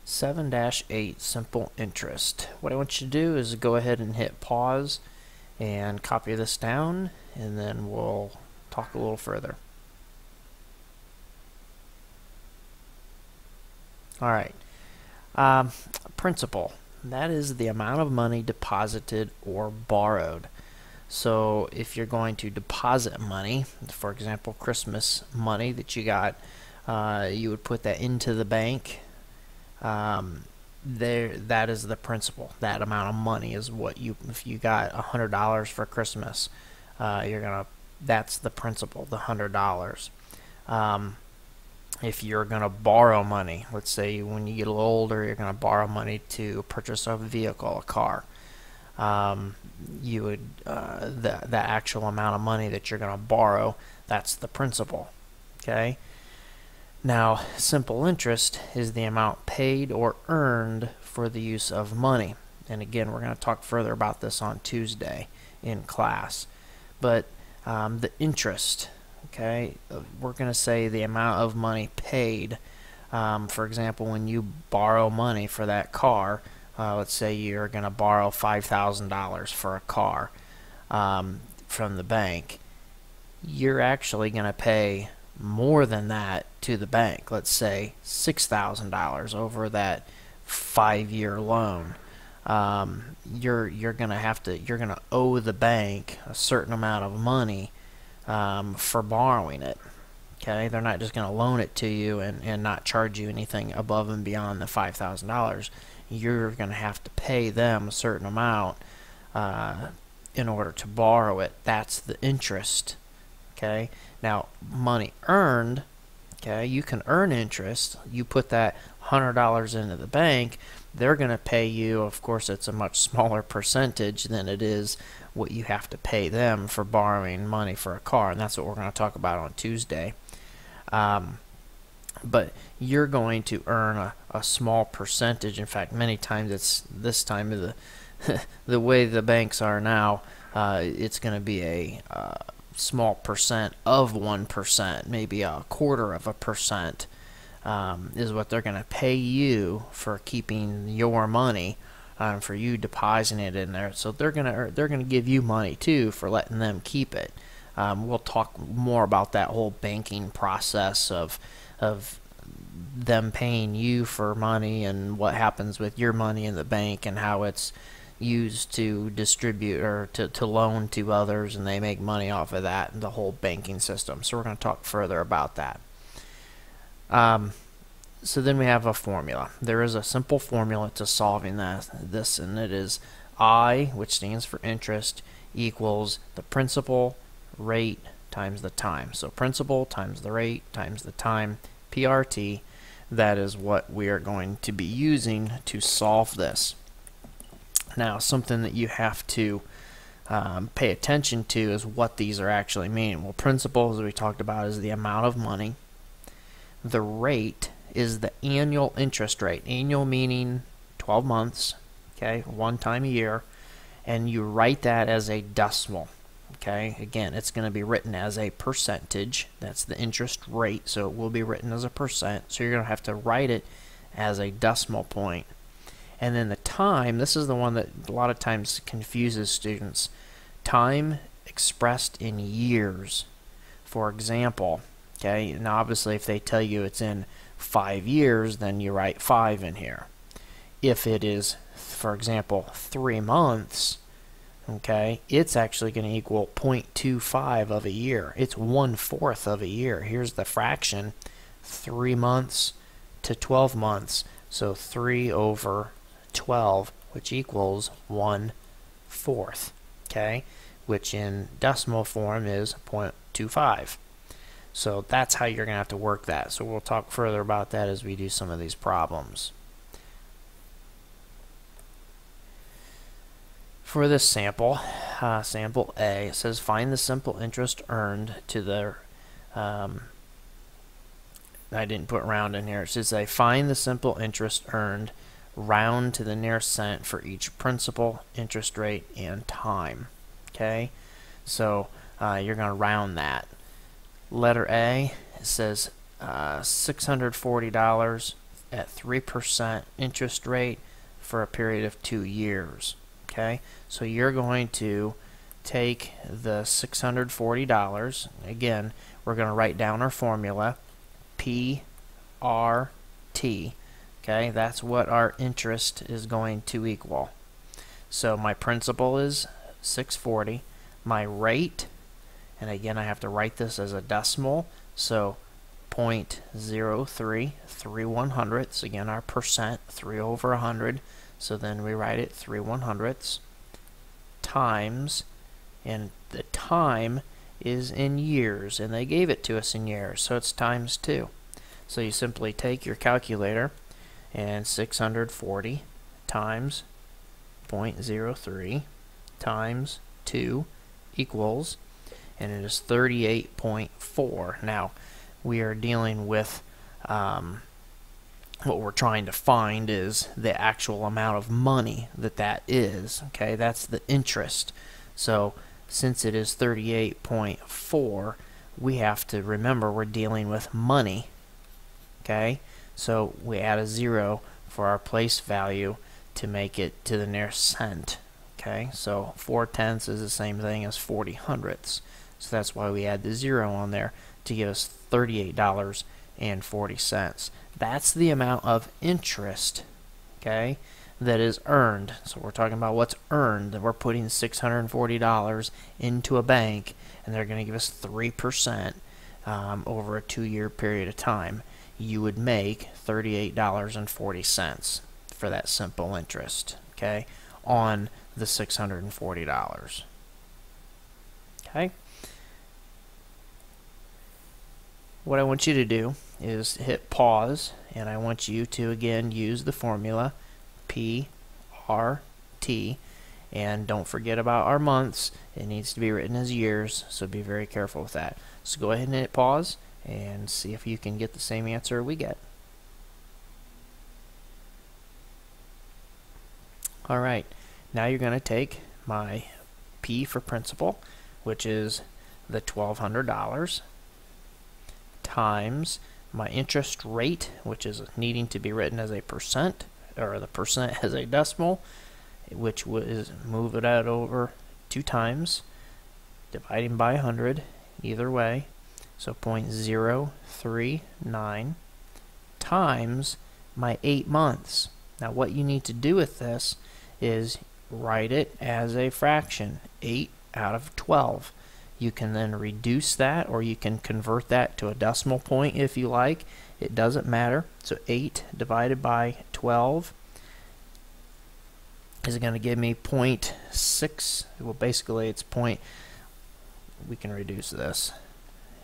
7-8 simple interest. What I want you to do is go ahead and hit pause and copy this down, and then we'll talk a little further. Alright, principal. That is the amount of money deposited or borrowed. So if you're going to deposit money, for example Christmas money that you got, you would put that into the bank. That is the principal. That amount of money is what if you got $100 for Christmas, that's the principal, the $100. If you're gonna borrow money, let's say when you get a little older, you're gonna borrow money to purchase a vehicle, a car. You would the actual amount of money that you're gonna borrow, that's the principal. Okay. Now, simple interest is the amount paid or earned for the use of money. And again, we're going to talk further about this on Tuesday in class. But the interest, okay, we're going to say the amount of money paid. For example, when you borrow money for that car, let's say you're going to borrow $5,000 for a car from the bank, you're actually going to pay more than that to the bank. Let's say $6,000 over that 5-year loan. You're gonna owe the bank a certain amount of money for borrowing it. Okay, they're not just gonna loan it to you and not charge you anything above and beyond the $5,000. You're gonna have to pay them a certain amount in order to borrow it. That's the interest. Okay, now money earned, okay, you can earn interest. You put that $100 into the bank, they're going to pay you, of course it's a much smaller percentage than it is what you have to pay them for borrowing money for a car, and that's what we're going to talk about on Tuesday. But you're going to earn a small percentage. In fact, many times it's this time of the way the banks are now, it's going to be a small percent of 1%, maybe 1/4%, is what they're going to pay you for keeping your money, for you depositing it in there. So they're going to give you money too for letting them keep it. We'll talk more about that whole banking process of them paying you for money and what happens with your money in the bank and how it's used to distribute or to loan to others, and they make money off of that and the whole banking system. So we're going to talk further about that. So then we have a formula. There is a simple formula to solving this, and it is I, which stands for interest, equals the principal rate times the time. So principal times the rate times the time, PRT. That is what we are going to be using to solve this. Now, something that you have to pay attention to is what these are actually meaning. Well, principal, as we talked about, is the amount of money. The rate is the annual interest rate. Annual meaning 12 months, okay, one time a year, and you write that as a decimal. Okay, again, it's going to be written as a percentage. That's the interest rate, so it will be written as a percent. So you're going to have to write it as a decimal point. And then the time, this is the one that a lot of times confuses students. Time expressed in years. For example, okay, now obviously if they tell you it's in 5 years, then you write 5 in here. If it is, for example, 3 months, okay, it's actually going to equal 0.25 of a year. It's 1/4 of a year. Here's the fraction, 3 months to 12 months. So 3 over 12, which equals 1/4, okay, which in decimal form is 0.25. So that's how you're going to have to work that. So we'll talk further about that as we do some of these problems. For this sample, sample A, it says find the simple interest earned to the I didn't put round in here. It says find the simple interest earned round to the nearest cent for each principal, interest rate, and time. Okay, so you're going to round that. Letter A, it says $640 at 3% interest rate for a period of 2 years. Okay, so you're going to take the $640. Again, we're going to write down our formula, PRT. Okay, that's what our interest is going to equal. So my principal is $640. My rate, and again I have to write this as a decimal, so 0.03, 3/100ths, again our percent, 3 over 100, so then we write it 3/100ths, times, and the time is in years, and they gave it to us in years, so it's times 2. So you simply take your calculator, and 640 times 0.03 times 2 equals, and it is 38.4. Now, we are dealing with what we're trying to find is the actual amount of money that is. Okay, that's the interest. So since it is 38.4, we have to remember we're dealing with money. Okay, so we add a 0 for our place value to make it to the nearest cent. Okay, so 4/10 is the same thing as 40/100ths. So that's why we add the 0 on there to give us $38.40. That's the amount of interest, okay, that is earned. So we're talking about what's earned. We're putting $640 into a bank, and they're going to give us 3% over a 2-year period of time. You would make $38.40 for that simple interest, okay, on the $640. Okay. What I want you to do is hit pause, and I want you to again use the formula PRT, and don't forget about our months. It needs to be written as years, so be very careful with that. So go ahead and hit pause and see if you can get the same answer we get. Alright, now you're going to take my P for principal, which is the $1,200, times my interest rate, which is needing to be written as a percent, or the percent as a decimal, which was move it out over 2 times, dividing by 100, either way, so 0.039 times my 8 months. Now what you need to do with this is write it as a fraction, 8 out of 12. You can then reduce that, or you can convert that to a decimal point if you like. It doesn't matter. So 8 divided by 12 is going to give me 0.6. Well, basically it's point. We can reduce this.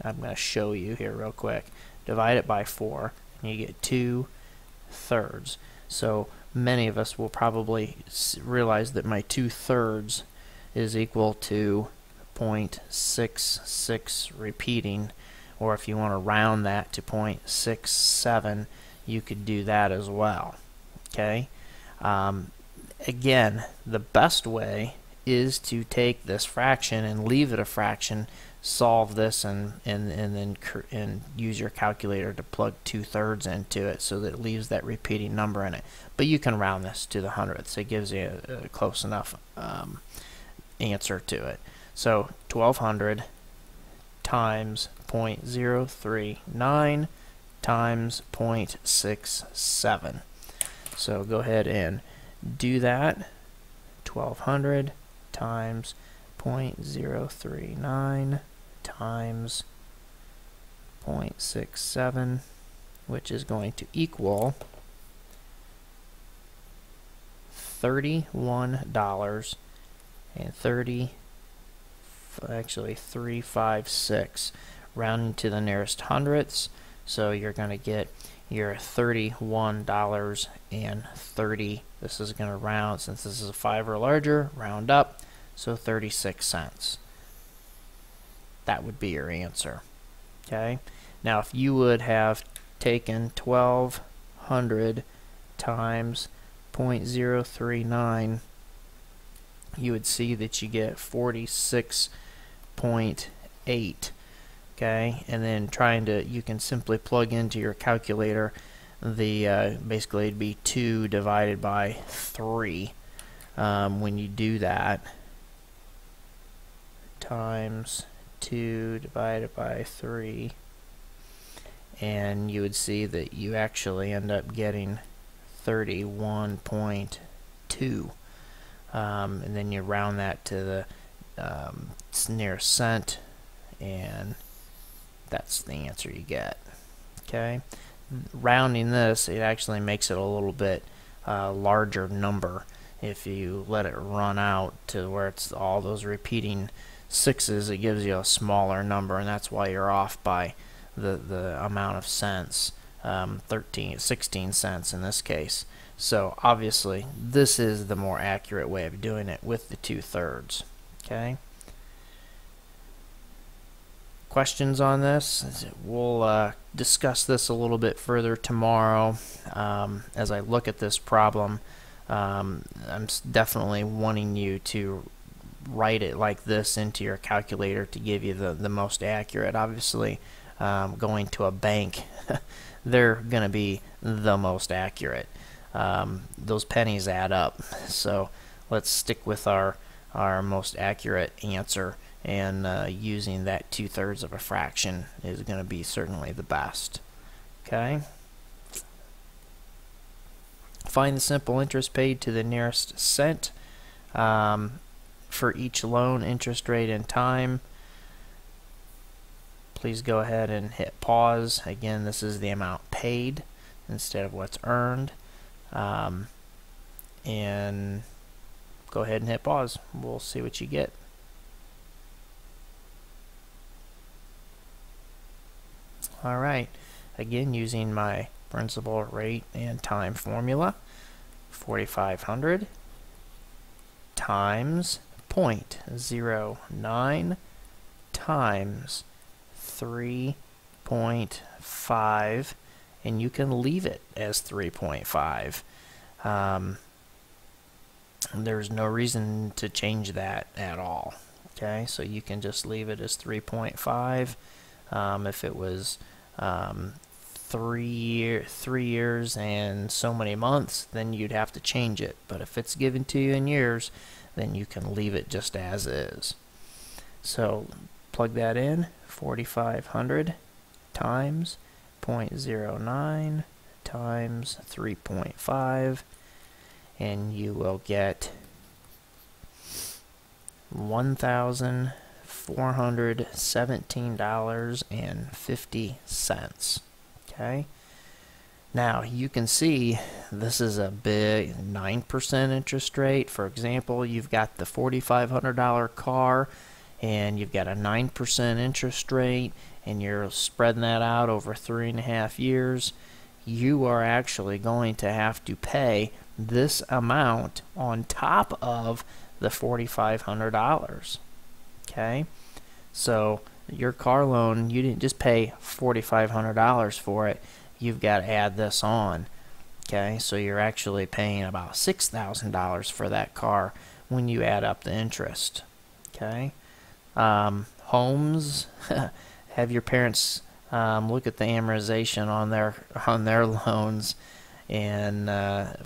I'm going to show you here real quick. Divide it by 4, and you get 2/3. So many of us will probably realize that my 2/3 is equal to 0.66 repeating, or if you want to round that to 0.67, you could do that as well. Okay. Again, the best way is to take this fraction and leave it a fraction, solve this, and then use your calculator to plug 2/3 into it so that it leaves that repeating number in it. But you can round this to the hundredths. It gives you a close enough answer to it. So 1,200 times 0.039 times 0.67. So go ahead and do that. 1,200 times 0.039 times 0.67, which is going to equal $31.356, rounding to the nearest hundredths. So you're going to get your $31.30. This is going to round, since this is a 5 or larger, round up, so 36 cents. That would be your answer. Okay. Now if you would have taken 1,200 times 0.039, you would see that you get 46.8. Okay, and then you can simply plug into your calculator the basically it'd be 2 divided by 3. When you do that, times 2 divided by 3, and you would see that you actually end up getting 31.2. And then you round that to the nearest cent, and that's the answer you get. Okay, rounding this, it actually makes it a little bit larger number. If you let it run out to where it's all those repeating sixes, it gives you a smaller number, and that's why you're off by the amount of cents, 16 cents in this case. So obviously this is the more accurate way of doing it with the 2/3. Okay, questions on this? We'll discuss this a little bit further tomorrow. As I look at this problem, I'm definitely wanting you to write it like this into your calculator to give you the most accurate. Obviously, going to a bank, they're going to be the most accurate. Those pennies add up, so let's stick with our most accurate answer, and using that 2/3 of a fraction is going to be certainly the best. Okay. Find the simple interest paid to the nearest cent for each loan, interest rate, and time. Please go ahead and hit pause. Again, this is the amount paid instead of what's earned. And go ahead and hit pause. We'll see what you get. Alright, again using my principal, rate, and time formula, 4,500 times 0.09 times 3.5, and you can leave it as 3.5. There's no reason to change that at all. Okay, so you can just leave it as 3.5. If it was 3 years and so many months, then you'd have to change it. But if it's given to you in years, then you can leave it just as is. So plug that in, 4,500 times 0.09 times 3.5, and you will get $1,417.50. Okay. Now you can see this is a big 9% interest rate. For example, you've got the $4,500 car, and you've got a 9% interest rate, and you're spreading that out over 3.5 years. You are actually going to have to pay this amount on top of the $4,500. Okay, so your car loan, you didn't just pay $4,500 for it. You've got to add this on. Okay, so you're actually paying about $6,000 for that car when you add up the interest. Okay, homes, have your parents look at the amortization on their loans, and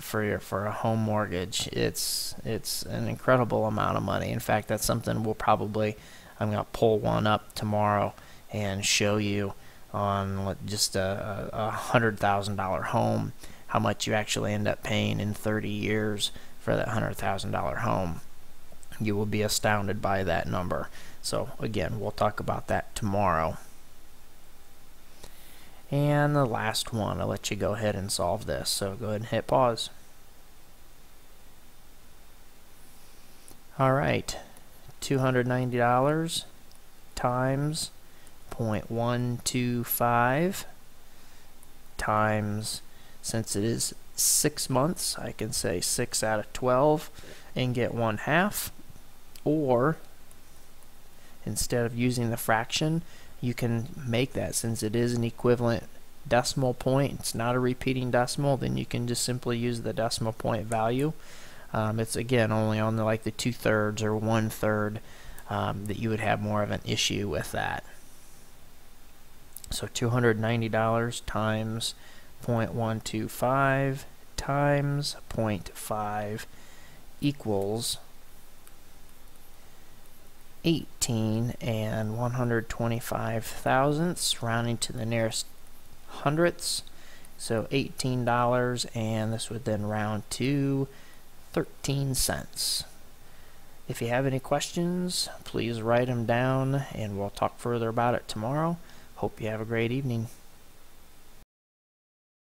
for a home mortgage, it's an incredible amount of money. In fact, that's something I'm going to pull one up tomorrow and show you on just a $100,000 home, how much you actually end up paying in 30 years for that $100,000 home. You will be astounded by that number. So again, we'll talk about that tomorrow. And the last one, I'll let you go ahead and solve this. So go ahead and hit pause. Alright, $290 times 0.125 times, since it is 6 months, I can say 6 out of 12 and get 1/2. Or instead of using the fraction, you can make that, since it is an equivalent decimal point, it's not a repeating decimal, then you can just simply use the decimal point value. It's again only on like the 2/3 or 1/3 that you would have more of an issue with that. So $290 times 0.125 times 0.5 equals 18 and 125 thousandths, rounding to the nearest hundredths. So $18, and this would then round to 13 cents. If you have any questions, please write them down, and we'll talk further about it tomorrow. Hope you have a great evening.